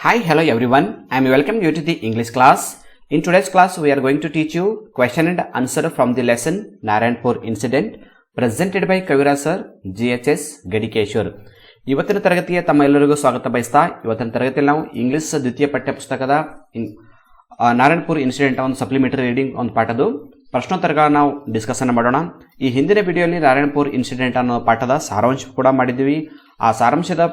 Hi, hello everyone. I am welcome you to the English class. In today's class, we are going to teach you question and answer from the lesson Narayanpur Incident presented by Kaviraj sir, GHS Gadikeshwar. ಇವತ್ತಿನ ತರಗತಿಗೆ ತಮ್ಮೆಲ್ಲರಿಗೂ ಸ್ವಾಗತ ಬಯಸ್ತಾ ಇವತ್ತಿನ ತರಗತಿಯಲ್ಲಿ ನಾವು English ದ್ವಿತೀಯ ಪಠ್ಯ ಪುಸ್ತಕದ ನಾರಾಯಣಪುರ್ ಇನ್ಸಿಡೆಂಟ್ ಒಂದು ಸಪ್ಲಿಮೆಂಟರಿ ರೀಡಿಂಗ್ ಒಂದು ಪಾಠದ ಪ್ರಶ್ನೋತ್ತರಗಳನ್ನ ನಾವು ಡಿಸ್ಕಷನ್ ಮಾಡೋಣ. ಈ ಹಿಂದಿನ ವಿಡಿಯೋಲಿ ನಾರಾಯಣಪುರ್ ಇನ್ಸಿಡೆಂಟ್ ಅನ್ನೋ ಪಾಠದ ಸಾರಾಂಶ ಕೂಡ ಮಾಡಿದ್ವಿ. ಆ ಸಾರಾಂಶದ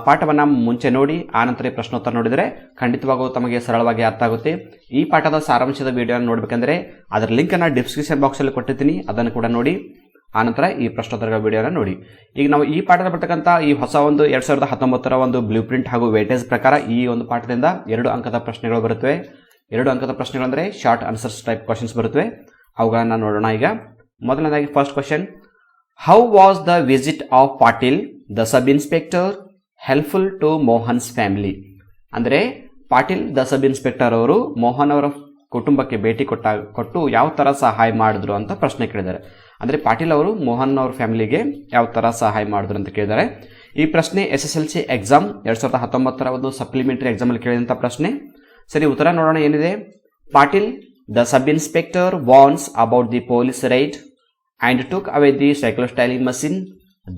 ಪಾಠವನ್ನು ಮುಂಚೆ ನೋಡಿ ಆನಂತರ ಪ್ರಶ್ನೋತ್ತರ ನೋಡಿದರೆ ಖಂಡಿತವಾಗೂ ತಮಗೆ ಸರಳವಾಗಿ ಅರ್ಥ ಆಗುತ್ತೆ. ಈ ಪಾಠದ ಸಾರಾಂಶದ ವಿಡಿಯೋನ ನೋಡಬೇಕಂದ್ರೆ ಅದರ ಲಿಂಕನ್ನು ಡಿಸ್ಕ್ರಿಪ್ಷನ್ ಬಾಕ್ಸಲ್ಲಿ ಕೊಟ್ಟಿರ್ತೀನಿ, ಅದನ್ನು ಕೂಡ ನೋಡಿ ಆನಂತರ ಈ ಪ್ರಶ್ನೋತ್ತರಗಳ ವಿಡಿಯೋನ ನೋಡಿ. ಈಗ ನಾವು ಈ ಪಾಠದ ಬರ್ತಕ್ಕಂಥ ಈ ಹೊಸ ಒಂದು 2019ರ ಒಂದು ಬ್ಲೂ ಪ್ರಿಂಟ್ ಹಾಗೂ ವೇಟೇಜ್ ಪ್ರಕಾರ ಈ ಒಂದು ಪಾಠದಿಂದ 2 ಅಂಕದ ಪ್ರಶ್ನೆಗಳು ಬರುತ್ತವೆ. 2 ಅಂಕದ ಪ್ರಶ್ನೆಗಳು ಅಂದರೆ ಶಾರ್ಟ್ ಆನ್ಸರ್ಸ್ ಟೈಪ್ ಕ್ವಶನ್ಸ್ ಬರುತ್ತವೆ. ಅವುಗಳನ್ನು ನೋಡೋಣ. ಈಗ ಮೊದಲನೇದಾಗಿ first question, how was the visit of Patil the sub inspector helpful to Mohan's family? ಅಂದರೆ ಪಾಟೀಲ್ ದ ಸಬ್ ಇನ್ಸ್ಪೆಕ್ಟರ್ ಅವರು ಮೋಹನ್ ಅವರ ಕುಟುಂಬಕ್ಕೆ ಭೇಟಿ ಕೊಟ್ಟು ಯಾವ ಥರ ಸಹಾಯ ಮಾಡಿದ್ರು ಅಂತ ಪ್ರಶ್ನೆ ಕೇಳಿದ್ದಾರೆ. ಅಂದರೆ ಪಾಟೀಲ್ ಅವರು ಮೋಹನ್ ಅವ್ರ ಫ್ಯಾಮಿಲಿಗೆ ಯಾವ ಥರ ಸಹಾಯ ಮಾಡಿದ್ರು ಅಂತ ಕೇಳಿದ್ದಾರೆ. ಈ ಪ್ರಶ್ನೆ SSLC ಎಕ್ಸಾಮ್ 2019ರ ಒಂದು ಸಪ್ಲಿಮೆಂಟರಿ ಎಕ್ಸಾಮಲ್ಲಿ ಕೇಳಿದಂಥ ಪ್ರಶ್ನೆ. ಸರಿ, ಉತ್ತರ ನೋಡೋಣ ಏನಿದೆ. Patil the sub inspector warns about the police raid and took away the cyclostyling machine,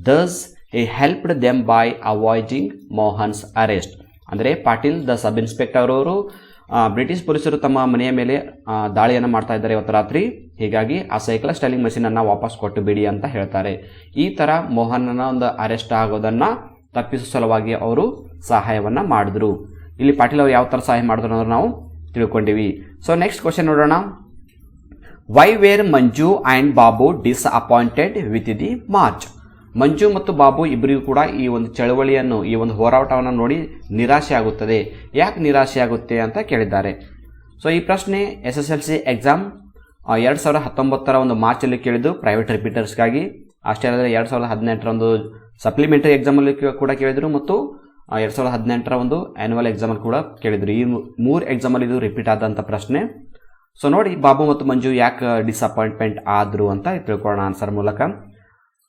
thus he helped them by avoiding Mohan's arrest. ಅಂದರೆ ಪಾಟೀಲ್ ದ ಸಬ್ ಇನ್ಸ್ಪೆಕ್ಟರ್ ಅವರು ಬ್ರಿಟಿಷ್ ಪೊಲೀಸರು ತಮ್ಮ ಮನೆಯ ಮೇಲೆ ದಾಳಿಯನ್ನು ಮಾಡ್ತಾ ಇದ್ದಾರೆ ಇವತ್ತು ರಾತ್ರಿ, ಹೀಗಾಗಿ ಆ ಸೈಕಲ್ ಸ್ಟೈಲಿಂಗ್ ಮಷೀನ್ ಅನ್ನು ವಾಪಸ್ ಕೊಟ್ಟು ಬಿಡಿ ಅಂತ ಹೇಳ್ತಾರೆ. ಈ ಥರ ಮೋಹನ್ನ ಒಂದು ಅರೆಸ್ಟ್ ಆಗೋದನ್ನು ತಪ್ಪಿಸುವ ಸಲುವಾಗಿ ಅವರು ಸಹಾಯವನ್ನು ಮಾಡಿದ್ರು. ಇಲ್ಲಿ ಪಾಟೀಲ್ ಅವರು ಯಾವ ಥರ ಸಹಾಯ ಮಾಡಿದ್ರು ಅನ್ನೋದು ನಾವು ತಿಳ್ಕೊಂಡಿವಿ. ಸೊ ನೆಕ್ಸ್ಟ್ ಕ್ವಶನ್ ನೋಡೋಣ. Why were Manju and Babu disappointed with the march? Manju ಮತ್ತು ಬಾಬು ಇಬ್ಬರಿಗೂ ಕೂಡ ಈ ಒಂದು ಚಳವಳಿಯನ್ನು, ಈ ಒಂದು ಹೋರಾಟವನ್ನು ನೋಡಿ ನಿರಾಶೆ ಆಗುತ್ತದೆ. ಯಾಕೆ ನಿರಾಶೆ ಆಗುತ್ತೆ ಅಂತ ಕೇಳಿದ್ದಾರೆ. ಸೊ ಈ ಪ್ರಶ್ನೆ SSLC ಎಕ್ಸಾಮ್ 2019ರ ಒಂದು ಮಾರ್ಚಲ್ಲಿ ಕೇಳಿದ್ದು ಪ್ರೈವೇಟ್ ರಿಪೀಟರ್ಸ್ಗಾಗಿ. ಅಷ್ಟೇ ಅಲ್ಲದೆ 2018ರ ಒಂದು ಸಪ್ಲಿಮೆಂಟರಿ ಎಕ್ಸಾಮಲ್ಲಿ ಕೂಡ ಕೇಳಿದರು ಮತ್ತು 2018ರ ಒಂದು ಆ್ಯನ್ಯುವಲ್ ಎಕ್ಸಾಮಲ್ಲಿ ಕೂಡ ಕೇಳಿದರು. ಈ 3 ಎಕ್ಸಾಮಲ್ಲಿ ಇದು ರಿಪೀಟ್ ಆದಂಥ ಪ್ರಶ್ನೆ. ಸೊ ನೋಡಿ, ಬಾಬು ಮತ್ತು ಮಂಜು ಯಾಕೆ ಡಿಸಪಾಯಿಂಟ್ಮೆಂಟ್ ಆದರು ಅಂತ ತಿಳ್ಕೊಳ್ಳೋಣ ಆನ್ಸರ್ ಮೂಲಕ.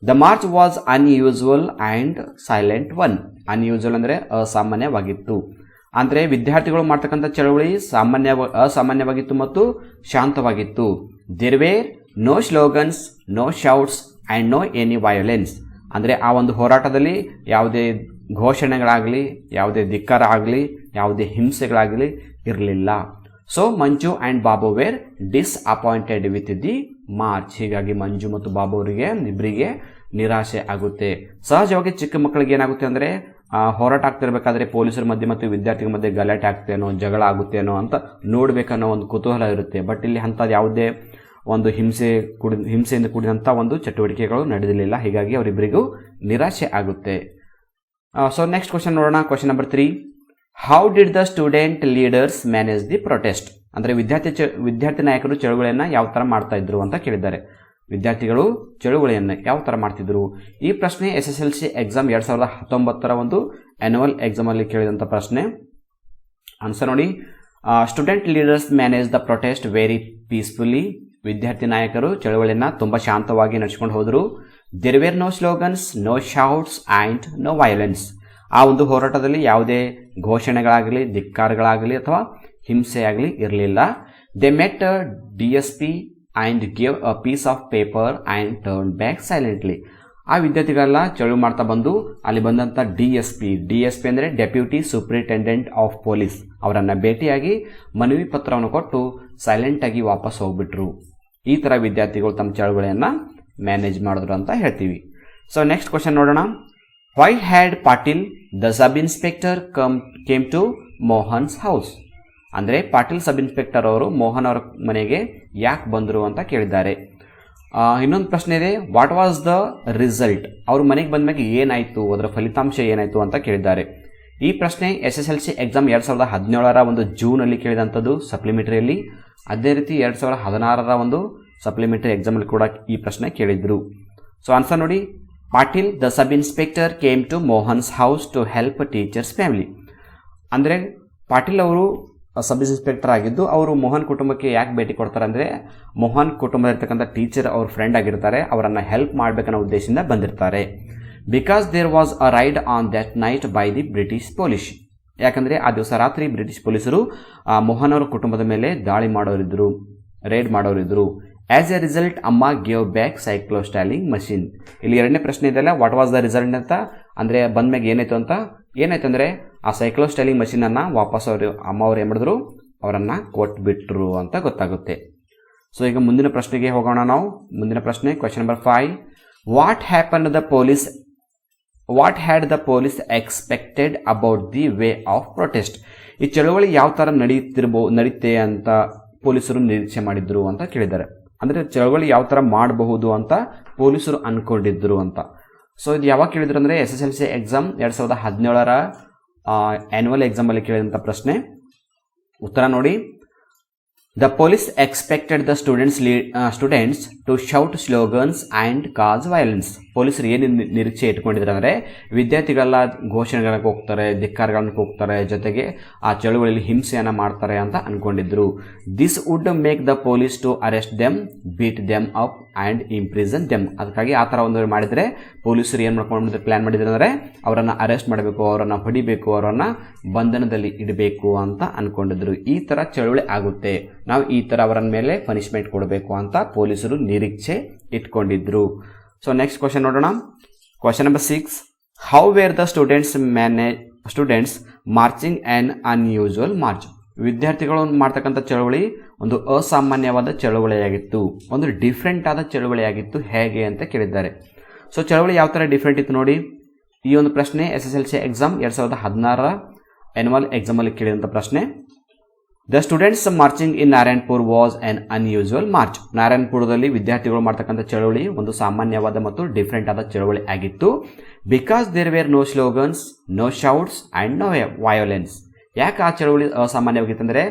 The march was unusual and silent one. Unusual ಅಂದರೆ ಅಸಾಮಾನ್ಯವಾಗಿತ್ತು. ಅಂದರೆ ವಿದ್ಯಾರ್ಥಿಗಳು ಮಾಡ್ತಕ್ಕಂಥ ಚಳವಳಿ ಅಸಾಮಾನ್ಯವಾಗಿತ್ತು ಮತ್ತು ಶಾಂತವಾಗಿತ್ತು. There were no slogans, no shouts and no any violence. ಅಂದರೆ ಆ ಒಂದು ಹೋರಾಟದಲ್ಲಿ ಯಾವುದೇ ಘೋಷಣೆಗಳಾಗಲಿ, ಯಾವುದೇ ಧಿಕ್ಕಾರ ಆಗಲಿ, ಯಾವುದೇ ಹಿಂಸೆಗಳಾಗಲಿ ಇರಲಿಲ್ಲ. So Manju and Babu were disappointed with the march. ಹೀಗಾಗಿ ಮಂಜು ಮತ್ತು ಬಾಬು ಅವರಿಗೆ ಇಬ್ಬರಿಗೆ ನಿರಾಶೆ ಆಗುತ್ತೆ. ಸಹಜವಾಗಿ ಚಿಕ್ಕ ಮಕ್ಕಳಿಗೆ ಏನಾಗುತ್ತೆ ಅಂದರೆ ಹೋರಾಟ ಆಗ್ತಿರ್ಬೇಕಾದ್ರೆ ಪೊಲೀಸರ ಮಧ್ಯೆ ಮತ್ತು ವಿದ್ಯಾರ್ಥಿಗಳ ಮಧ್ಯೆ ಗಲಾಟೆ ಆಗ್ತೇನೋ, ಜಗಳ ಆಗುತ್ತೇನೋ ಅಂತ ನೋಡಬೇಕನ್ನೋ ಒಂದು ಕುತೂಹಲ ಇರುತ್ತೆ. ಬಟ್ ಇಲ್ಲಿ ಅಂಥದ್ದು ಯಾವುದೇ ಒಂದು ಹಿಂಸೆಯಿಂದ ಕೂಡಿದಂಥ ಒಂದು ಚಟುವಟಿಕೆಗಳು ನಡೆದಿರಲಿಲ್ಲ. ಹೀಗಾಗಿ ಅವರಿಬ್ಬರಿಗೂ ನಿರಾಶೆ ಆಗುತ್ತೆ. ಸೊ ನೆಕ್ಸ್ಟ್ ಕ್ವಶನ್ ನೋಡೋಣ. Question number 3, how did the student leaders manage the protest? ಅಂದರೆ ವಿದ್ಯಾರ್ಥಿ ನಾಯಕರು ಚಳುವಳಿಯನ್ನು ಯಾವ ಥರ ಮಾಡ್ತಾ ಇದ್ರು ಅಂತ ಕೇಳಿದ್ದಾರೆ. ವಿದ್ಯಾರ್ಥಿಗಳು ಚಳುವಳಿಯನ್ನು ಯಾವ ಥರ ಮಾಡ್ತಿದ್ರು? ಈ ಪ್ರಶ್ನೆ SSLC ಎಕ್ಸಾಮ್ 2019ರ ಒಂದು ಆ್ಯನ್ಯುವಲ್ ಎಕ್ಸಾಮಲ್ಲಿ ಕೇಳಿದಂಥ ಪ್ರಶ್ನೆ. ಆನ್ಸರ್ ನೋಡಿ. Student leaders manage the protest very peacefully. ವಿದ್ಯಾರ್ಥಿ ನಾಯಕರು ಚಳುವಳಿಯನ್ನು ತುಂಬ ಶಾಂತವಾಗಿ ನಡೆಸ್ಕೊಂಡು ಹೋದರು. There were no slogans, no shouts and no violence. ಆ ಒಂದು ಹೋರಾಟದಲ್ಲಿ ಯಾವುದೇ ಘೋಷಣೆಗಳಾಗಲಿ, ಧಿಕ್ಕಾರಗಳಾಗಲಿ ಅಥವಾ ಹಿಂಸೆಯಾಗಲಿ ಇರಲಿಲ್ಲ. They met DSP and give a piece of paper and turn back silently. ಆ ವಿದ್ಯಾರ್ಥಿಗಳೆಲ್ಲ ಚಳುವಳಿ ಮಾಡ್ತಾ ಬಂದು ಅಲ್ಲಿ ಬಂದಂಥ DSP ಅಂದರೆ ಡೆಪ್ಯೂಟಿ ಸೂಪ್ರಿಂಟೆಂಡೆಂಟ್ ಆಫ್ ಪೊಲೀಸ್ ಅವರನ್ನು ಭೇಟಿಯಾಗಿ ಮನವಿ ಪತ್ರವನ್ನು ಕೊಟ್ಟು ಸೈಲೆಂಟಾಗಿ ವಾಪಸ್ ಹೋಗ್ಬಿಟ್ರು. ಈ ಥರ ವಿದ್ಯಾರ್ಥಿಗಳು ತಮ್ಮ ಚಳುವಳಿಯನ್ನು ಮ್ಯಾನೇಜ್ ಮಾಡಿದ್ರು ಅಂತ ಹೇಳ್ತೀವಿ. ಸೊ ನೆಕ್ಸ್ಟ್ ಕ್ವಶನ್ ನೋಡೋಣ. Why had Patil the sub inspector came to Mohan's house? ಅಂದರೆ ಪಾಟೀಲ್ ಸಬ್ ಇನ್ಸ್ಪೆಕ್ಟರ್ ಅವರು ಮೋಹನ್ ಅವರ ಮನೆಗೆ ಯಾಕೆ ಬಂದರು ಅಂತ ಕೇಳಿದ್ದಾರೆ. ಇನ್ನೊಂದು ಪ್ರಶ್ನೆ ಇದೆ, ವಾಟ್ ವಾಸ್ ದ ರಿಸಲ್ಟ್? ಅವ್ರ ಮನೆಗೆ ಬಂದ ಏನಾಯಿತು, ಅದರ ಫಲಿತಾಂಶ ಏನಾಯಿತು ಅಂತ ಕೇಳಿದ್ದಾರೆ. ಈ ಪ್ರಶ್ನೆ SSLC ಎಕ್ಸಾಮ್ 2017ರ ಒಂದು ಜೂನಲ್ಲಿ ಕೇಳಿದಂಥದ್ದು ಸಪ್ಲಿಮೆಂಟರಿಯಲ್ಲಿ. ಅದೇ ರೀತಿ 2016ರ ಒಂದು ಸಪ್ಲಿಮೆಂಟರಿ ಎಕ್ಸಾಮಲ್ಲಿ ಕೂಡ ಈ ಪ್ರಶ್ನೆ ಕೇಳಿದ್ರು. ಸೊ ಆನ್ಸರ್ ನೋಡಿ. Patil the sub inspector came to Mohan's house to help teachers family. ಅಂದರೆ ಪಾಟೀಲ್ ಅವರು ಸಬ್ ಇನ್ಸ್ಪೆಕ್ಟರ್ ಆಗಿದ್ದು ಅವರು ಮೋಹನ್ ಕುಟುಂಬಕ್ಕೆ ಯಾಕೆ ಭೇಟಿ ಕೊಡ್ತಾರೆ ಅಂದರೆ ಮೋಹನ್ ಕುಟುಂಬದಲ್ಲಿರ್ತಕ್ಕಂಥ ಟೀಚರ್ ಅವ್ರ ಫ್ರೆಂಡ್ ಆಗಿರ್ತಾರೆ, ಅವರನ್ನು ಹೆಲ್ಪ್ ಮಾಡಬೇಕನ್ನೋ ಉದ್ದೇಶದಿಂದ ಬಂದಿರ್ತಾರೆ. Because there was a raid on that night by the British police. ಯಾಕಂದರೆ ಆ ದಿವಸ ರಾತ್ರಿ ಬ್ರಿಟಿಷ್ ಪೊಲೀಸರು ಮೋಹನ್ ಅವರ ಕುಟುಂಬದ ಮೇಲೆ ದಾಳಿ ಮಾಡೋರಿದ್ರು, ರೇಡ್ ಮಾಡೋರಿದ್ರು. ಆಸ್ ಎ ರಿಸಲ್ಟ್ ಅಮ್ಮ ಗೇವ್ ಬ್ಯಾಕ್ ಸೈಕ್ಲೋಸ್ಟೈಲಿಂಗ್ ಮಷಿನ್. ಇಲ್ಲಿ ಎರಡನೇ ಪ್ರಶ್ನೆ ಇದೆಯಲ್ಲ, ವಾಟ್ ವಾಸ್ ದ ರಿಸಲ್ಟ್ ಅಂತ, ಅಂದರೆ ಬಂದ್ಮ್ಯಾಗ ಏನಾಯ್ತು ಅಂತ. ಏನಾಯ್ತಂದರೆ ಆ ಸೈಕ್ಲೋಸ್ಟೈಲಿಂಗ್ ಮಷಿನನ್ನು ವಾಪಸ್ ಅಮ್ಮ ಅವ್ರು ಏನು ಮಾಡಿದ್ರು, ಅವರನ್ನು ಕೊಟ್ಬಿಟ್ರು ಅಂತ ಗೊತ್ತಾಗುತ್ತೆ. ಸೊ ಈಗ ಮುಂದಿನ ಪ್ರಶ್ನೆಗೆ ಹೋಗೋಣ ನಾವು. ಮುಂದಿನ ಪ್ರಶ್ನೆ question number 5. What had the police expected about the way of protest. ಈ ಚಳವಳಿ ಯಾವ ಥರ ನಡೀತೆ ಅಂತ ಪೊಲೀಸರು ನಿರೀಕ್ಷೆ ಮಾಡಿದ್ರು ಅಂತ ಕೇಳಿದ್ದಾರೆ. ಅಂದರೆ ಚಳವಳಿ ಯಾವ ಥರ ಮಾಡಬಹುದು ಅಂತ ಪೊಲೀಸರು ಅಂದ್ಕೊಂಡಿದ್ರು ಅಂತ. ಸೊ ಇದು ಯಾವಾಗ ಕೇಳಿದ್ರು ಅಂದರೆ SSLC ಎಕ್ಸಾಮ್ 2017 ಆ್ಯನ್ಯುವಲ್ ಎಕ್ಸಾಮಲ್ಲಿ ಕೇಳಿದಂಥ ಪ್ರಶ್ನೆ. ಉತ್ತರ ನೋಡಿ. The police expected the students to shout slogans and cause violence. ಪೊಲೀಸರು ಏನು ನಿರೀಕ್ಷೆ ಇಟ್ಕೊಂಡಿದ್ದಾರೆ ಅಂದರೆ ವಿದ್ಯಾರ್ಥಿಗಳ ಘೋಷಣೆಗಳಿಗೆ ಹೋಗ್ತಾರೆ, ಧಿಕ್ಕಾರಗಳನ್ನು ಹೋಗ್ತಾರೆ, ಜೊತೆಗೆ ಆ ಚಳುವಳಿಯಲ್ಲಿ ಹಿಂಸೆಯನ್ನು ಮಾಡ್ತಾರೆ ಅಂತ ಅಂದ್ಕೊಂಡಿದ್ರು. This would make the police to arrest them, beat them up and imprison them. ಅದಕ್ಕಾಗಿ ಆ ಥರ ಒಂದು ಮಾಡಿದರೆ ಪೊಲೀಸರು ಏನು ಮಾಡ್ಕೊಂಡು ಪ್ಲ್ಯಾನ್ ಮಾಡಿದ್ರು ಅಂದರೆ ಅವರನ್ನು ಅರೆಸ್ಟ್ ಮಾಡಬೇಕು, ಅವರನ್ನು ಹೊಡಿಬೇಕು, ಅವರನ್ನು ಬಂಧನದಲ್ಲಿ ಇಡಬೇಕು ಅಂತ ಅಂದ್ಕೊಂಡಿದ್ರು. ಈ ಥರ ಚಳುವಳಿ ಆಗುತ್ತೆ, ನಾವು ಈ ಥರ ಅವರ ಮೇಲೆ ಪನಿಷ್ಮೆಂಟ್ ಕೊಡಬೇಕು ಅಂತ ಪೊಲೀಸರು ನಿರೀಕ್ಷೆ ಇಟ್ಕೊಂಡಿದ್ರು. ಸೊ ನೆಕ್ಸ್ಟ್ ಕ್ವಶನ್ ನೋಡೋಣ. Question number 6. How were the students marching an unusual march. ವಿದ್ಯಾರ್ಥಿಗಳು ಮಾಡ್ತಕ್ಕಂಥ ಚಳವಳಿ ಒಂದು ಅಸಾಮಾನ್ಯವಾದ ಚಳವಳಿಯಾಗಿತ್ತು, ಒಂದು ಡಿಫ್ರೆಂಟ್ ಆದ ಚಳವಳಿಯಾಗಿತ್ತು. ಹೇಗೆ ಅಂತ ಕೇಳಿದ್ದಾರೆ. ಸೊ ಚಳವಳಿ ಯಾವ ಥರ ಡಿಫ್ರೆಂಟ್ ಇತ್ತು ನೋಡಿ. ಈ ಒಂದು ಪ್ರಶ್ನೆ SSLC ಎಕ್ಸಾಮ್ 2016 ಆ್ಯನ್ಯುವಲ್ ಎಕ್ಸಾಮಲ್ಲಿ ಕೇಳಿದಂಥ ಪ್ರಶ್ನೆ. The students marching in Narayanpur was an unusual march. ನಾರಾಯಣಪುರದಲ್ಲಿ ವಿದ್ಯಾರ್ಥಿಗಳು ಮಾಡ್ತಕ್ಕಂಥ ಚಳವಳಿ ಒಂದು ಸಾಮಾನ್ಯವಾದ ಮತ್ತು ಡಿಫ್ರೆಂಟ್ ಆದ ಚಳವಳಿ ಆಗಿತ್ತು. Because there were no slogans, no shouts and no violence. ಯಾಕೆ ಆ ಚಳವಳಿ ಅಸಾಮಾನ್ಯವಾಗಿತ್ತು ಅಂದರೆ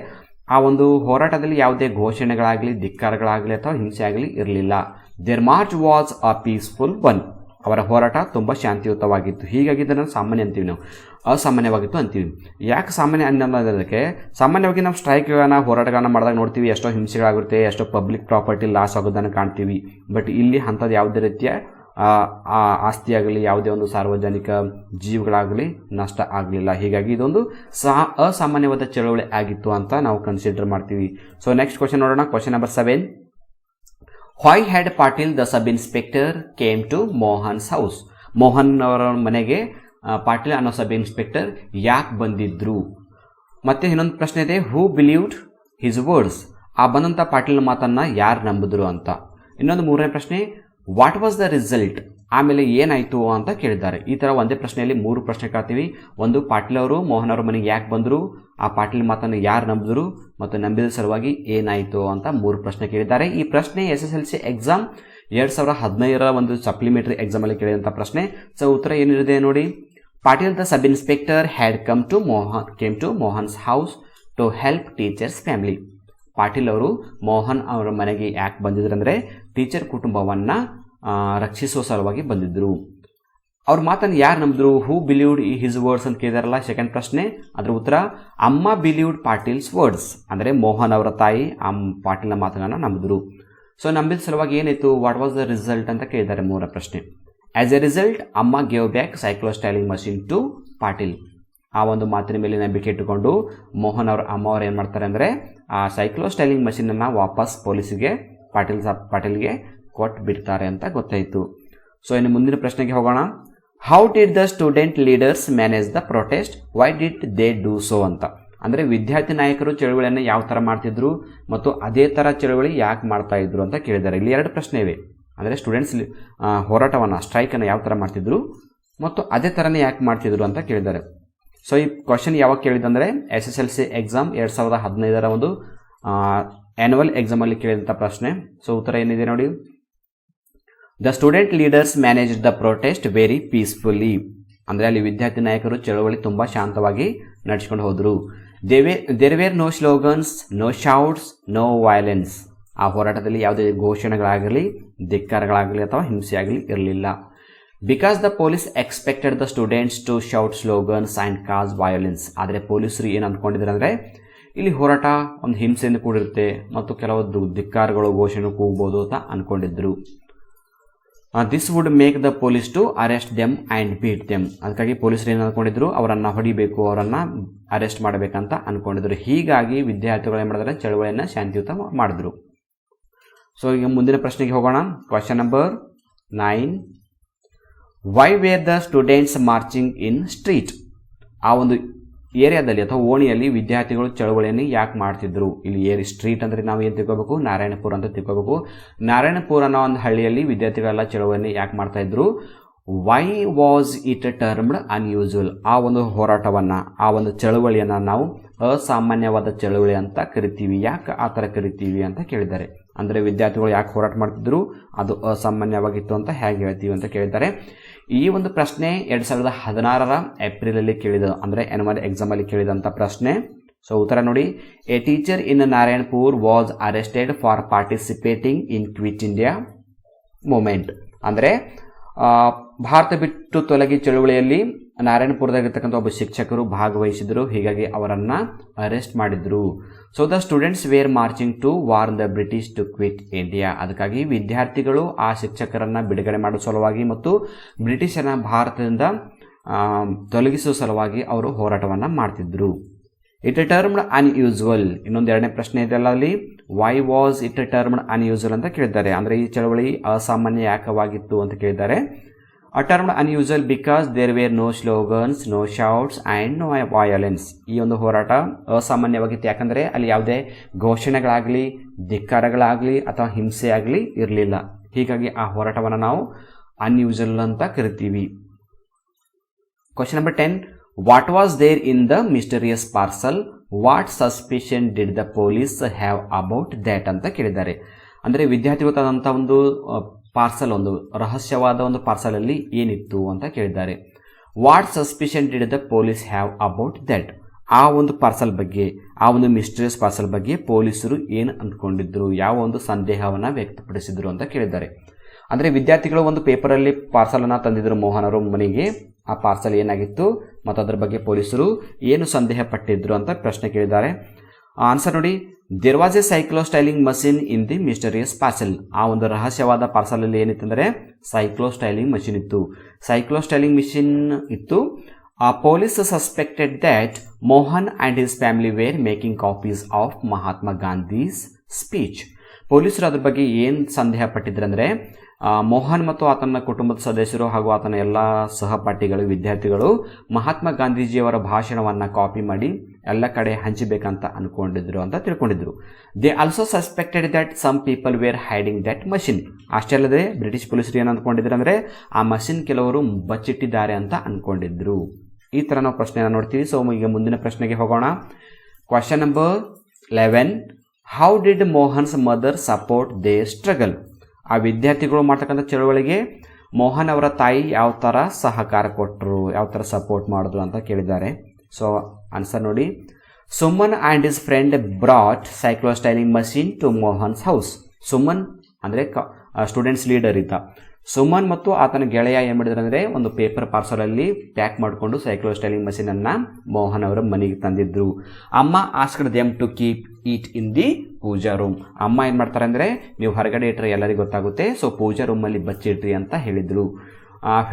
ಆ ಒಂದು ಹೋರಾಟದಲ್ಲಿ ಯಾವುದೇ ಘೋಷಣೆಗಳಾಗಲಿ, ಧಿಕ್ಕಾರಗಳಾಗಲಿ ಅಥವಾ ಹಿಂಸೆ ಆಗಲಿ ಇರಲಿಲ್ಲ. Their march was a peaceful one. ಅವರ ಹೋರಾಟ ತುಂಬ ಶಾಂತಿಯುತವಾಗಿತ್ತು. ಹೀಗಾಗಿ ಇದನ್ನು ಸಾಮಾನ್ಯ ಅಂತೀವಿ, ನಾವು ಅಸಾಮಾನ್ಯವಾಗಿತ್ತು ಅಂತೀವಿ. ಯಾಕೆ ಸಾಮಾನ್ಯ ಅನ್ನೋದಕ್ಕೆ, ಸಾಮಾನ್ಯವಾಗಿ ನಾವು ಸ್ಟ್ರೈಕ್ಗಳನ್ನ, ಹೋರಾಟಗಳನ್ನ ಮಾಡಿದಾಗ ನೋಡ್ತೀವಿ ಎಷ್ಟೋ ಹಿಂಸೆಗಳಾಗುತ್ತೆ, ಎಷ್ಟೋ ಪಬ್ಲಿಕ್ ಪ್ರಾಪರ್ಟಿ ಲಾಸ್ ಆಗೋದನ್ನು ಕಾಣ್ತೀವಿ. ಬಟ್ ಇಲ್ಲಿ ಅಂಥದ್ದು ಯಾವುದೇ ರೀತಿಯ ಆಸ್ತಿಯಾಗಲಿ, ಯಾವುದೇ ಒಂದು ಸಾರ್ವಜನಿಕ ಜೀವಗಳಾಗಲಿ ನಷ್ಟ ಆಗಲಿಲ್ಲ. ಹೀಗಾಗಿ ಇದೊಂದು ಅಸಾಮಾನ್ಯವಾದ ಚಳವಳಿ ಆಗಿತ್ತು ಅಂತ ನಾವು ಕನ್ಸಿಡರ್ ಮಾಡ್ತೀವಿ. ಸೊ ನೆಕ್ಸ್ಟ್ ಕ್ವಶನ್ ನೋಡೋಣ. Question number 7. Why had Patil the sub inspector came to Mohan's house? Mohan ಅವರ ಮನೆಗೆ ಪಾಟೀಲ್ ಅನ್ನೋ ಸಬ್ ಇನ್ಸ್ಪೆಕ್ಟರ್ ಯಾಕೆ ಬಂದಿದ್ರು? ಮತ್ತೆ ಇನ್ನೊಂದು ಪ್ರಶ್ನೆ ಇದೆ, ಹೂ ಬಿಲೀವ್ಡ್ ಹಿಸ್ ವರ್ಡ್ಸ್. ಆ ಬಂದಂಥ ಪಾಟೀಲ್ ಮಾತನ್ನು ಯಾರು ನಂಬಿದ್ರು ಅಂತ. ಇನ್ನೊಂದು ಮೂರನೇ ಪ್ರಶ್ನೆ, ವಾಟ್ ವಾಸ್ ದ ರಿಸಲ್ಟ್. ಆಮೇಲೆ ಏನಾಯಿತು ಅಂತ ಕೇಳಿದ್ದಾರೆ. ಈ ಥರ ಒಂದೇ ಪ್ರಶ್ನೆಯಲ್ಲಿ 3 ಪ್ರಶ್ನೆ ಕೇಳ್ತೀವಿ. ಒಂದು, ಪಾಟೀಲ್ ಅವರು ಮೋಹನ್ ಅವರ ಮನೆಗೆ ಯಾಕೆ ಬಂದರು, ಆ ಪಾಟೀಲ್ ಮಾತನ್ನು ಯಾರು ನಂಬಿದ್ರು, ಮತ್ತು ನಂಬಿದ ಸಲುವಾಗಿ ಏನಾಯಿತು ಅಂತ 3 ಪ್ರಶ್ನೆ ಕೇಳಿದ್ದಾರೆ. ಈ ಪ್ರಶ್ನೆ SSLC ಎಕ್ಸಾಮ್ 2015 ಒಂದು ಸಪ್ಲಿಮೆಂಟರಿ ಎಕ್ಸಾಮಲ್ಲಿ ಕೇಳಿದಂಥ ಪ್ರಶ್ನೆ. ಸೊ ಉತ್ತರ ಏನಿದೆ ನೋಡಿ. Patil the sub inspector had came to Mohan's house to help teachers family. Patil ಅವರು ಮೋಹನ್ ಅವರ ಮನೆಗೆ ಯಾಕೆ ಬಂದಿದ್ರು ಅಂದರೆ ಟೀಚರ್ ಕುಟುಂಬವನ್ನು ರಕ್ಷಿಸುವ ಸಲುವಾಗಿ ಬಂದಿದ್ದರು. ಅವ್ರ ಮಾತನ್ನು ಯಾರು ನಂಬಿದ್ರು, ಹೂ ಬಿಲೀವ್ಡ್ ಹಿಸ್ ವರ್ಡ್ಸ್ ಅಂತ ಕೇಳಿದಾರಲ್ಲ ಸೆಕೆಂಡ್ ಪ್ರಶ್ನೆ, ಅದರ ಉತ್ತರ ಅಮ್ಮ ಬಿಲೀವ್ಡ್ ಪಾಟೀಲ್ಸ್ ವರ್ಡ್ಸ್. ಅಂದರೆ ಮೋಹನ್ ಅವರ ತಾಯಿ ಪಾಟೀಲ್ನ ಮಾತನ್ನು ನಂಬಿದ್ರು. ಸೊ ನಂಬಿದ ಸಲುವಾಗಿ ಏನಾಯಿತು, ವಾಟ್ ವಾಸ್ ದ ರಿಸಲ್ಟ್ ಅಂತ ಕೇಳಿದ್ದಾರೆ 3ರ ಪ್ರಶ್ನೆ. ಆಸ್ ಎ ರಿಸಲ್ಟ್ ಅಮ್ಮ gave back cyclostyling machine to Patil. ಆ ಒಂದು ಮಾತಿನ ಮೇಲೆ ನಂಬಿಕೆ ಇಟ್ಟುಕೊಂಡು ಮೋಹನ್ ಅಮ್ಮ ಅವ್ರು ಏನು ಮಾಡ್ತಾರೆ ಅಂದರೆ ಆ ಸೈಕ್ಲೋಸ್ಟೈಲಿಂಗ್ ಮಷಿನನ್ನು ವಾಪಸ್ ಪಾಟೀಲ್ಗೆ ಕೊಟ್ಟು ಬಿಡ್ತಾರೆ ಅಂತ ಗೊತ್ತಾಯಿತು. ಸೊ ಇನ್ನು ಮುಂದಿನ ಪ್ರಶ್ನೆಗೆ ಹೋಗೋಣ. How did the student leaders manage the protest, why did they do so ಅಂತ. ಅಂದರೆ ವಿದ್ಯಾರ್ಥಿ ನಾಯಕರು ಚಳುವಳಿಯನ್ನು ಯಾವ ಥರ ಮಾಡ್ತಿದ್ರು ಮತ್ತು ಅದೇ ಥರ ಚಳುವಳಿ ಯಾಕೆ ಮಾಡ್ತಾ ಇದ್ರು ಅಂತ ಕೇಳಿದ್ದಾರೆ. ಇಲ್ಲಿ 2 ಪ್ರಶ್ನೆ ಇವೆ. ಅಂದರೆ ಸ್ಟೂಡೆಂಟ್ಸ್ ಹೋರಾಟವನ್ನು, ಸ್ಟ್ರೈಕನ್ನು ಯಾವ ಥರ ಮಾಡ್ತಿದ್ರು ಮತ್ತು ಅದೇ ಥರನೇ ಯಾಕೆ ಮಾಡ್ತಿದ್ರು ಅಂತ ಕೇಳಿದ್ದಾರೆ. ಸೊ ಈ ಕ್ವಶನ್ ಯಾವಾಗ ಕೇಳಿದಂದರೆ SSLC ಎಕ್ಸಾಮ್ 2015 ಒಂದು ಆ್ಯನ್ಯುವಲ್ ಎಕ್ಸಾಮಲ್ಲಿ ಕೇಳಿದಂಥ ಪ್ರಶ್ನೆ. ಸೊ ಉತ್ತರ ಏನಿದೆ ನೋಡಿ. The student leaders manage the protest very peacefully. ಅಂದರೆ ಅಲ್ಲಿ ವಿದ್ಯಾರ್ಥಿ ನಾಯಕರು ಚಳವಳಿ ತುಂಬ ಶಾಂತವಾಗಿ ನಡೆಸ್ಕೊಂಡು ಹೋದರು. There were no slogans, no shouts, no violence. ಆ ಹೋರಾಟದಲ್ಲಿ ಯಾವುದೇ ಘೋಷಣೆಗಳಾಗಲಿ, ಧಿಕ್ಕಾರಗಳಾಗಲಿ ಅಥವಾ ಹಿಂಸೆ ಆಗಲಿ ಇರಲಿಲ್ಲ. Because the police expected the students to shout slogans and cause violence. ಆದರೆ ಪೊಲೀಸರು ಏನು ಅಂದ್ಕೊಂಡಿದ್ದಾರೆ ಅಂದರೆ ಇಲ್ಲಿ ಹೋರಾಟ ಒಂದು ಹಿಂಸೆಯಿಂದ ಕೂಡಿರುತ್ತೆ ಮತ್ತು ಕೆಲವೊಂದು ಧಿಕ್ಕಾರಗಳು, ಘೋಷಣೆ ಕೂಗ್ಬೋದು ಅಂತ ಅಂದ್ಕೊಂಡಿದ್ರು. This would make the police to arrest them and beat them. ಅದಕ್ಕಾಗಿ ಪೊಲೀಸರು ಏನು ಅಂದ್ಕೊಂಡಿದ್ರು, ಅವರನ್ನು ಹೊಡಿಬೇಕು, ಅವರನ್ನು ಅರೆಸ್ಟ್ ಮಾಡಬೇಕಂತ ಅಂದ್ಕೊಂಡಿದ್ರು. ಹೀಗಾಗಿ ವಿದ್ಯಾರ್ಥಿಗಳು ಏನು ಮಾಡಿದ್ರೆ ಚಳವಳಿಯನ್ನು ಶಾಂತಿಯುತ ಮಾಡಿದ್ರು. ಸೊ ಈಗ ಮುಂದಿನ ಪ್ರಶ್ನೆಗೆ ಹೋಗೋಣ. Question number 9. Why were the students marching in street? ಆ ಒಂದು ಏರಿಯಾದಲ್ಲಿ ಅಥವಾ ಓಣಿಯಲ್ಲಿ ವಿದ್ಯಾರ್ಥಿಗಳು ಚಳವಳಿಯನ್ನು ಯಾಕೆ ಮಾಡ್ತಿದ್ರು? ಇಲ್ಲಿ ಸ್ಟ್ರೀಟ್ ಅಂದರೆ ನಾವು ಏನು ತಿಳ್ಕೋಬೇಕು, ನಾರಾಯಣಪುರ ಅಂತ ತಿಳ್ಕೋಬೇಕು. ನಾರಾಯಣಪುರ ಅನ್ನೋ ಒಂದು ಹಳ್ಳಿಯಲ್ಲಿ ವಿದ್ಯಾರ್ಥಿಗಳೆಲ್ಲ ಚಳವಳಿಯನ್ನು ಯಾಕೆ ಮಾಡ್ತಾ ಇದ್ರು? Y was it termed unusual? ಆ ಒಂದು ಹೋರಾಟವನ್ನು, ಆ ಒಂದು ಚಳವಳಿಯನ್ನು ನಾವು ಅಸಾಮಾನ್ಯವಾದ ಚಳವಳಿ ಅಂತ ಕರಿತೀವಿ. ಯಾಕೆ ಆ ಥರ ಕರಿತೀವಿ ಅಂತ ಕೇಳಿದ್ದಾರೆ. ಅಂದರೆ ವಿದ್ಯಾರ್ಥಿಗಳು ಯಾಕೆ ಹೋರಾಟ ಮಾಡ್ತಿದ್ರು, ಅದು ಅಸಾಮಾನ್ಯವಾಗಿತ್ತು ಅಂತ ಹೇಗೆ ಹೇಳ್ತೀವಿ ಅಂತ ಕೇಳಿದ್ದಾರೆ. ಈ ಒಂದು ಪ್ರಶ್ನೆ 2016 ಏಪ್ರಿಲಲ್ಲಿ ಕೇಳಿದ, ಅಂದರೆ ಆನ್ಯುವಲ್ ಎಕ್ಸಾಮಲ್ಲಿ ಕೇಳಿದಂಥ ಪ್ರಶ್ನೆ. ಸೊ ಉತ್ತರ ನೋಡಿ, a teacher in Narayanpur was arrested for participating in quit India movement. ಅಂದರೆ ಭಾರತ ಬಿಟ್ಟು ತೊಲಗಿ ಚಳುವಳಿಯಲ್ಲಿ ನಾರಾಯಣಪುರದಾಗಿರ್ತಕ್ಕಂಥ ಒಬ್ಬ ಶಿಕ್ಷಕರು ಭಾಗವಹಿಸಿದರು. ಹೀಗಾಗಿ ಅವರನ್ನು ಅರೆಸ್ಟ್ ಮಾಡಿದ್ರು. So the students were marching to warn the British to quit India. ಅದಕ್ಕಾಗಿ ವಿದ್ಯಾರ್ಥಿಗಳು ಆ ಶಿಕ್ಷಕರನ್ನು ಬಿಡುಗಡೆ ಮಾಡುವ ಸಲುವಾಗಿ ಮತ್ತು ಬ್ರಿಟಿಷರನ್ನ ಭಾರತದಿಂದ ತೊಲಗಿಸುವ ಸಲುವಾಗಿ ಅವರು ಹೋರಾಟವನ್ನು ಮಾಡ್ತಿದ್ರು. It termed unusual. ಇನ್ನೊಂದು ಎರಡನೇ ಪ್ರಶ್ನೆ ಇದೆಲ್ಲ ಅಲ್ಲಿ, why was it termed unusual ಅಂತ ಕೇಳಿದ್ದಾರೆ. ಅಂದರೆ ಈ ಚಳವಳಿ ಅಸಾಮಾನ್ಯ ಯಾಕವಾಗಿತ್ತು ಅಂತ ಕೇಳಿದ್ದಾರೆ. Termed unusual because there were no slogans, no shouts and no violence. ಈ ಒಂದು ಹೋರಾಟ ಅಸಾಮಾನ್ಯವಾಗಿತ್ತು. ಯಾಕಂದರೆ ಅಲ್ಲಿ ಯಾವುದೇ ಘೋಷಣೆಗಳಾಗಲಿ, ಧಿಕ್ಕಾರಗಳಾಗಲಿ ಅಥವಾ ಹಿಂಸೆ ಆಗಲಿ ಇರಲಿಲ್ಲ. ಹೀಗಾಗಿ ಆ ಹೋರಾಟವನ್ನು ನಾವು ಅನ್ಯೂಸುವಲ್ ಅಂತ ಕರಿತೀವಿ. Question number 10. What was there in the mysterious parcel? What suspicion did the police have about that ಅಂತ ಕೇಳಿದ್ದಾರೆ. ಅಂದರೆ ವಿದ್ಯಾರ್ಥಿಗಳು ತಂದಂಥ ಒಂದು ಪಾರ್ಸಲ್, ಒಂದು ರಹಸ್ಯವಾದ ಒಂದು ಪಾರ್ಸಲಲ್ಲಿ ಏನಿತ್ತು ಅಂತ ಕೇಳಿದ್ದಾರೆ. What suspicion did the police have about that? ಆ ಒಂದು ಪಾರ್ಸಲ್ ಬಗ್ಗೆ, ಆ ಒಂದು ಮಿಸ್ಟೀರಿಯಸ್ ಪಾರ್ಸಲ್ ಬಗ್ಗೆ ಪೊಲೀಸರು ಏನು ಅಂದ್ಕೊಂಡಿದ್ರು, ಯಾವ ಒಂದು ಸಂದೇಹವನ್ನು ವ್ಯಕ್ತಪಡಿಸಿದ್ರು ಅಂತ ಕೇಳಿದ್ದಾರೆ. ಅಂದರೆ ವಿದ್ಯಾರ್ಥಿಗಳು ಒಂದು ಪೇಪರಲ್ಲಿ ಪಾರ್ಸಲನ್ನು ತಂದಿದ್ರು ಮೋಹನ್ ಅವರು ಮನೆಗೆ. ಆ ಪಾರ್ಸಲ್ ಏನಾಗಿತ್ತು ಮತ್ತು ಅದರ ಬಗ್ಗೆ ಪೊಲೀಸರು ಏನು ಸಂದೇಹ ಪಟ್ಟಿದ್ರು ಅಂತ ಪ್ರಶ್ನೆ ಕೇಳಿದ್ದಾರೆ. ಆನ್ಸರ್ ನೋಡಿ, there was a cyclostyling machine in the mysterious parcel. ಆ ಒಂದು ರಹಸ್ಯವಾದ ಪಾರ್ಸಲಲ್ಲಿ ಏನಿತ್ತಂದರೆ ಸೈಕ್ಲೋಸ್ಟೈಲಿಂಗ್ ಮಷಿನ್ ಇತ್ತು. ಸೈಕ್ಲೋಸ್ಟೈಲಿಂಗ್ ಮಿಷಿನ್ ಇತ್ತು. Police suspected that Mohan and his family were making copies of Mahatma Gandhi's speech. ಪೊಲೀಸರು ಅದ್ರ ಬಗ್ಗೆ ಏನು ಸಂದೇಹ ಪಟ್ಟಿದ್ರಂದರೆ, ಮೋಹನ್ ಮತ್ತು ಆತನ ಕುಟುಂಬದ ಸದಸ್ಯರು ಹಾಗೂ ಆತನ ಎಲ್ಲ ಸಹಪಾಠಿಗಳು, ವಿದ್ಯಾರ್ಥಿಗಳು ಮಹಾತ್ಮ ಗಾಂಧೀಜಿಯವರ ಭಾಷಣವನ್ನು ಕಾಪಿ ಮಾಡಿ ಎಲ್ಲ ಕಡೆ ಹಂಚಬೇಕಂತ ಅಂದ್ಕೊಂಡಿದ್ರು ಅಂತ ತಿಳ್ಕೊಂಡಿದ್ರು. They also suspected that some people were hiding that machine. ಅಷ್ಟೇ ಅಲ್ಲದೆ ಬ್ರಿಟಿಷ್ ಪೊಲೀಸರು ಏನು ಅಂದ್ಕೊಂಡಿದ್ರು ಅಂದರೆ ಆ ಮಷಿನ್ ಕೆಲವರು ಬಚ್ಚಿಟ್ಟಿದ್ದಾರೆ ಅಂತ ಅಂದ್ಕೊಂಡಿದ್ರು. ಈ ಥರ ನಾವು ಪ್ರಶ್ನೆಯನ್ನು ನೋಡ್ತೀವಿ. ಸೊ ಈಗ ಮುಂದಿನ ಪ್ರಶ್ನೆಗೆ ಹೋಗೋಣ. Question number 11. How did Mohan's mother support their struggle? ಆ ವಿದ್ಯಾರ್ಥಿಗಳು ಮಾಡ್ತಕ್ಕಂಥ ಚಳವಳಿಗೆ ಮೋಹನ್ ಅವರ ತಾಯಿ ಯಾವ ಥರ ಸಹಕಾರ ಕೊಟ್ಟರು, ಯಾವ ಥರ ಸಪೋರ್ಟ್ ಮಾಡಿದ್ರು ಅಂತ ಕೇಳಿದ್ದಾರೆ. ಸೊ ಆನ್ಸರ್ ನೋಡಿ, Suman and his friend brought cyclostyling machine to Mohan's house. Suman ಅಂದರೆ ಸ್ಟೂಡೆಂಟ್ಸ್ ಲೀಡರ್ ಇದ್ದ. ಸುಮನ್ ಮತ್ತು ಆತನ ಗೆಳೆಯ ಏನು ಮಾಡಿದ್ರು ಅಂದರೆ ಒಂದು ಪೇಪರ್ ಪಾರ್ಸಲಲ್ಲಿ ಪ್ಯಾಕ್ ಮಾಡಿಕೊಂಡು ಸೈಕ್ಲೋಸ್ಟೈಲಿಂಗ್ ಮಷೀನನ್ನು ಮೋಹನ್ ಅವರ ಮನೆಗೆ ತಂದಿದ್ರು. ಅಮ್ಮ asked them to keep it in the puja room. ಅಮ್ಮ ಏನು ಮಾಡ್ತಾರೆ ಅಂದರೆ, ನೀವು ಹೊರಗಡೆ ಇಟ್ಟರೆ ಎಲ್ಲರಿಗೂ ಗೊತ್ತಾಗುತ್ತೆ, ಸೊ ಪೂಜಾ ರೂಮಲ್ಲಿ ಬಚ್ಚಿಟ್ರಿ ಅಂತ ಹೇಳಿದರು.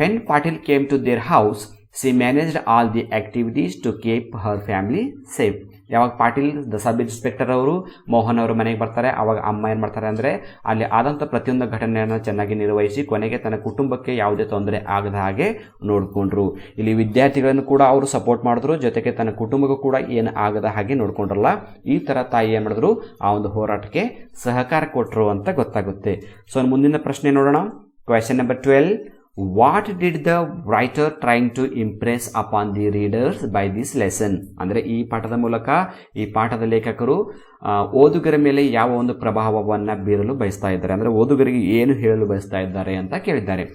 When Patil came to their house she managed all the activities to keep her family safe. ಯಾವಾಗ ಪಾಟೀಲ್ ಸಬ್ ಇನ್ಸ್ಪೆಕ್ಟರ್ ಅವರು ಮೋಹನ್ ಅವರ ಮನೆಗೆ ಬರ್ತಾರೆ, ಆವಾಗ ಅಮ್ಮ ಏನು ಮಾಡ್ತಾರೆ ಅಂದರೆ ಅಲ್ಲಿ ಆದಂಥ ಪ್ರತಿಯೊಂದು ಘಟನೆಯನ್ನು ಚೆನ್ನಾಗಿ ನಿರ್ವಹಿಸಿ ಕೊನೆಗೆ ತನ್ನ ಕುಟುಂಬಕ್ಕೆ ಯಾವುದೇ ತೊಂದರೆ ಆಗದ ಹಾಗೆ ನೋಡಿಕೊಂಡ್ರು. ಇಲ್ಲಿ ವಿದ್ಯಾರ್ಥಿಗಳನ್ನು ಕೂಡ ಅವರು ಸಪೋರ್ಟ್ ಮಾಡಿದ್ರು, ಜೊತೆಗೆ ತನ್ನ ಕುಟುಂಬಕ್ಕೂ ಕೂಡ ಏನು ಆಗದ ಹಾಗೆ ನೋಡ್ಕೊಂಡ್ರಲ್ಲ. ಈ ಥರ ತಾಯಿ ಏನು ಮಾಡಿದ್ರು, ಆ ಒಂದು ಹೋರಾಟಕ್ಕೆ ಸಹಕಾರ ಕೊಟ್ಟರು ಅಂತ ಗೊತ್ತಾಗುತ್ತೆ. ಸೊ ಮುಂದಿನ ಪ್ರಶ್ನೆ ನೋಡೋಣ. Question number 12. What did the writer trying to impress upon the readers by this lesson? ಅಂದರೆ ಈ ಪಾಠದ ಮೂಲಕ ಈ ಪಾಠದ ಲೇಖಕರು ಓದುಗರ ಮೇಲೆ ಯಾವ ಒಂದು ಪ್ರಭಾವವನ್ನು ಬೀರಲು ಬಯಸ್ತಾ ಇದ್ದಾರೆ, ಅಂದರೆ ಓದುಗರಿಗೆ ಏನು ಹೇಳಲು ಬಯಸ್ತಾ ಇದ್ದಾರೆ ಅಂತ ಕೇಳಿದ್ದಾರೆ.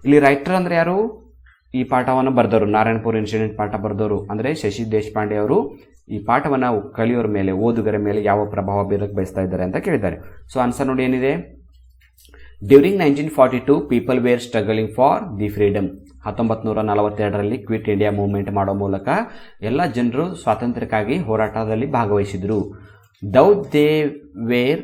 ಇಲ್ಲಿ ರೈಟರ್ ಅಂದರೆ ಯಾರು? ಈ ಪಾಠವನ್ನು ಬರೆದವರು, ನಾರಾಯಣಪುರ ಇನ್ಸಿಡೆಂಟ್ ಪಾಠ ಬರೆದವರು ಅಂದರೆ ಶಶಿ ದೇಶಪಾಂಡೆ ಅವರು ಈ ಪಾಠವನ್ನು ಕಲಿಯೋರ ಮೇಲೆ, ಓದುಗರ ಮೇಲೆ ಯಾವ ಪ್ರಭಾವ ಬೀರಕ್ಕೆ ಬಯಸ್ತಾ ಇದ್ದಾರೆ ಅಂತ ಕೇಳಿದ್ದಾರೆ. ಸೊ ಆನ್ಸರ್ ನೋಡಿ ಏನಿದೆ. During 1942 people were struggling for the freedom. 1942ರಲ್ಲಿ ಕ್ವಿಟ್ ಇಂಡಿಯಾ ಮೂವ್ಮೆಂಟ್ ಮಾಡೋ ಮೂಲಕ ಎಲ್ಲ ಜನರು ಸ್ವಾತಂತ್ರ್ಯಕ್ಕಾಗಿ ಹೋರಾಟದಲ್ಲಿ ಭಾಗವಹಿಸಿದರು. Though they were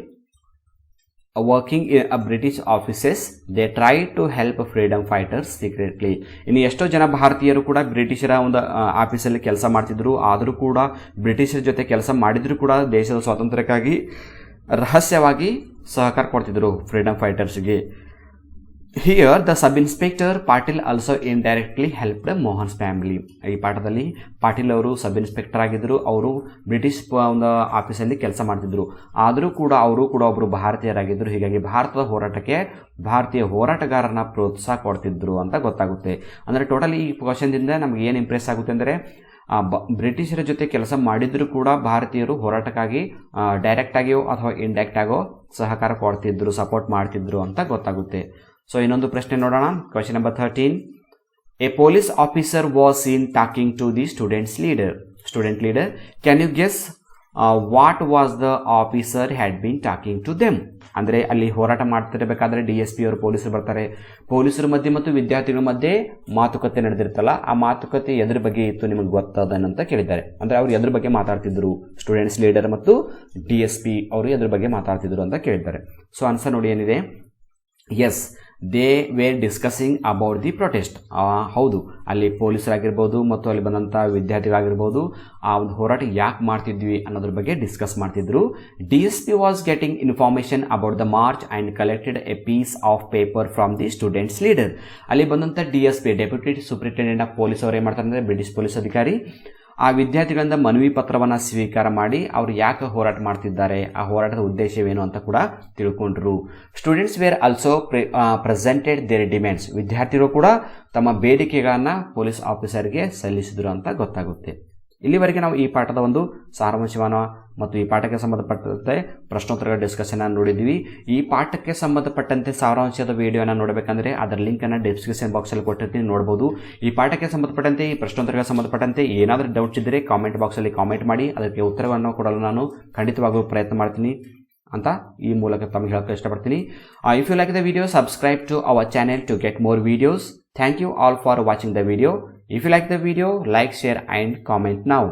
working in a British offices they try to help freedom fighters secretly. ಇನ್ನು ಎಷ್ಟೋ ಜನ ಭಾರತೀಯರು ಕೂಡ ಬ್ರಿಟಿಷರ ಒಂದು ಆಫೀಸಲ್ಲಿ ಕೆಲಸ ಮಾಡ್ತಿದ್ರು, ಆದರೂ ಕೂಡ ಬ್ರಿಟಿಷರ ಜೊತೆ ಕೆಲಸ ಮಾಡಿದ್ರು ಕೂಡ ದೇಶದ ಸ್ವಾತಂತ್ರ್ಯಕ್ಕಾಗಿ ರಹಸ್ಯವಾಗಿ ಸಹಕಾರ ಕೊಡ್ತಿದ್ರು ಫ್ರೀಡಮ್ ಫೈಟರ್ಸ್ಗೆ. Here the sub inspector Patil also indirectly helped Mohan's family. ಈ ಪಾಠದಲ್ಲಿ ಪಾಟೀಲ್ ಅವರು ಸಬ್ ಇನ್ಸ್ಪೆಕ್ಟರ್ ಆಗಿದ್ದರು, ಅವರು ಬ್ರಿಟಿಷ್ ಒಂದು ಆಫೀಸಲ್ಲಿ ಕೆಲಸ ಮಾಡ್ತಿದ್ರು, ಆದರೂ ಕೂಡ ಅವರು ಕೂಡ ಒಬ್ಬರು ಭಾರತೀಯರಾಗಿದ್ದರು. ಹೀಗಾಗಿ ಭಾರತದ ಹೋರಾಟಕ್ಕೆ ಭಾರತೀಯ ಹೋರಾಟಗಾರನ ಪ್ರೋತ್ಸಾಹ ಕೊಡ್ತಿದ್ರು ಅಂತ ಗೊತ್ತಾಗುತ್ತೆ. ಅಂದರೆ ಟೋಟಲಿ ಈ ಕ್ವಶನ್ದಿಂದ ನಮ್ಗೆ ಏನು ಇಂಪ್ರೆಸ್ ಆಗುತ್ತೆ ಅಂದರೆ ಬ್ರಿಟಿಷರ ಜೊತೆ ಕೆಲಸ ಮಾಡಿದರೂ ಕೂಡ ಭಾರತೀಯರು ಹೋರಾಟಕ್ಕಾಗಿ ಡೈರೆಕ್ಟ್ ಆಗಿಯೋ ಅಥವಾ ಇಂಡೈರೆಕ್ಟ್ ಆಗೋ ಸಹಕಾರ ಕೊಡ್ತಿದ್ರು, ಸಪೋರ್ಟ್ ಮಾಡ್ತಿದ್ರು ಅಂತ ಗೊತ್ತಾಗುತ್ತೆ. ಸೊ ಇನ್ನೊಂದು ಪ್ರಶ್ನೆ ನೋಡೋಣ. Question number 13. A police officer was seen talking to the student leader. Can you guess what was the officer had been talking to them? ಅಂದರೆ ಅಲ್ಲಿ ಹೋರಾಟ ಮಾಡ್ತಿರಬೇಕಾದ್ರೆ DSP ಅವರು ಪೊಲೀಸರು ಬರ್ತಾರೆ, ಪೊಲೀಸರ ಮಧ್ಯೆ ಮತ್ತು ವಿದ್ಯಾರ್ಥಿಗಳ ಮಧ್ಯೆ ಮಾತುಕತೆ ನಡೆದಿರ್ತಲ್ಲ, ಆ ಮಾತುಕತೆ ಎದ್ರ ಬಗ್ಗೆ ಇತ್ತು ನಿಮಗೆ ಗೊತ್ತದನಂತ ಕೇಳಿದ್ದಾರೆ. ಅಂದರೆ ಅವರು ಎದ್ರ ಬಗ್ಗೆ ಮಾತಾಡ್ತಿದ್ರು, ಸ್ಟೂಡೆಂಟ್ಸ್ ಲೀಡರ್ ಮತ್ತು DSP ಅವರು ಎದ್ರ ಬಗ್ಗೆ ಮಾತಾಡ್ತಿದ್ರು ಅಂತ ಕೇಳಿದ್ದಾರೆ. ಸೊ ಆನ್ಸರ್ ನೋಡಿ ಏನಿದೆ, yes they were discussing about the protest. ಹೌದು, ಅಲ್ಲಿ ಪೊಲೀಸರಾಗಿರ್ಬೋದು ಮತ್ತು ಅಲ್ಲಿ ಬಂದಂಥ ವಿದ್ಯಾರ್ಥಿಗಳಾಗಿರ್ಬೋದು ಆ ಒಂದು ಹೋರಾಟ ಯಾಕೆ ಮಾಡ್ತಿದ್ವಿ ಅನ್ನೋದ್ರ ಬಗ್ಗೆ ಡಿಸ್ಕಸ್ ಮಾಡ್ತಿದ್ರು. DSP was getting information about the march and collected a piece of paper from the students leader. ಅಲ್ಲಿ ಬಂದಂಥ DSP deputy superintendent of police ಅವರು ಏನು ಮಾಡ್ತಾರೆ ಅಂದರೆ ಬ್ರಿಟಿಷ್ ಪೊಲೀಸ್ ಅಧಿಕಾರಿ ಆ ವಿದ್ಯಾರ್ಥಿಗಳಿಂದ ಮನವಿ ಪತ್ರವನ್ನು ಸ್ವೀಕಾರ ಮಾಡಿ ಅವರು ಯಾಕೆ ಹೋರಾಟ ಮಾಡ್ತಿದ್ದಾರೆ, ಆ ಹೋರಾಟದ ಉದ್ದೇಶವೇನು ಅಂತ ಕೂಡ ತಿಳ್ಕೊಂಡ್ರು. Students were also presented their demands. ವಿದ್ಯಾರ್ಥಿಗಳು ಕೂಡ ತಮ್ಮ ಬೇಡಿಕೆಗಳನ್ನು ಪೊಲೀಸ್ ಆಫೀಸರ್ಗೆ ಸಲ್ಲಿಸಿದ್ರು ಅಂತ ಗೊತ್ತಾಗುತ್ತೆ. ಇಲ್ಲಿವರೆಗೆ ನಾವು ಈ ಪಾಠದ ಒಂದು ಸಾರಾಂಶವನ್ನು ಮತ್ತು ಈ ಪಾಠಕ್ಕೆ ಸಂಬಂಧಪಟ್ಟಂತೆ ಪ್ರಶ್ನೋತ್ತರಗಳ ಡಿಸ್ಕಷನ್ ನೋಡಿದ್ವಿ. ಈ ಪಾಠಕ್ಕೆ ಸಂಬಂಧಪಟ್ಟಂತೆ ಸಾರಾಂಶದ ವಿಡಿಯೋನ ನೋಡಬೇಕಂದ್ರೆ ಅದರ ಲಿಂಕನ್ನು ಡಿಸ್ಕ್ರಿಪ್ಷನ್ ಬಾಕ್ಸಲ್ಲಿ ಕೊಟ್ಟಿರ್ತೀನಿ, ನೋಡ್ಬೋದು. ಈ ಪಾಠಕ್ಕೆ ಸಂಬಂಧಪಟ್ಟಂತೆ ಈ ಪ್ರಶ್ನೋತ್ತರಗಳಿಗೆ ಸಂಬಂಧಪಟ್ಟಂತೆ ಏನಾದರೂ ಡೌಟ್ಸ್ ಇದ್ದರೆ ಕಾಮೆಂಟ್ ಬಾಕ್ಸಲ್ಲಿ ಕಾಮೆಂಟ್ ಮಾಡಿ, ಅದಕ್ಕೆ ಉತ್ತರವನ್ನು ಕೊಡಲು ನಾನು ಖಂಡಿತವಾಗಲೂ ಪ್ರಯತ್ನ ಮಾಡ್ತೀನಿ ಅಂತ ಈ ಮೂಲಕ ತಮಗೆ ಹೇಳಕ್ಕೆ ಇಷ್ಟಪಡ್ತೀನಿ. If you like the video, subscribe to our channel to get more videos. Thank you all for watching the video. If you like the video, like, share and comment now.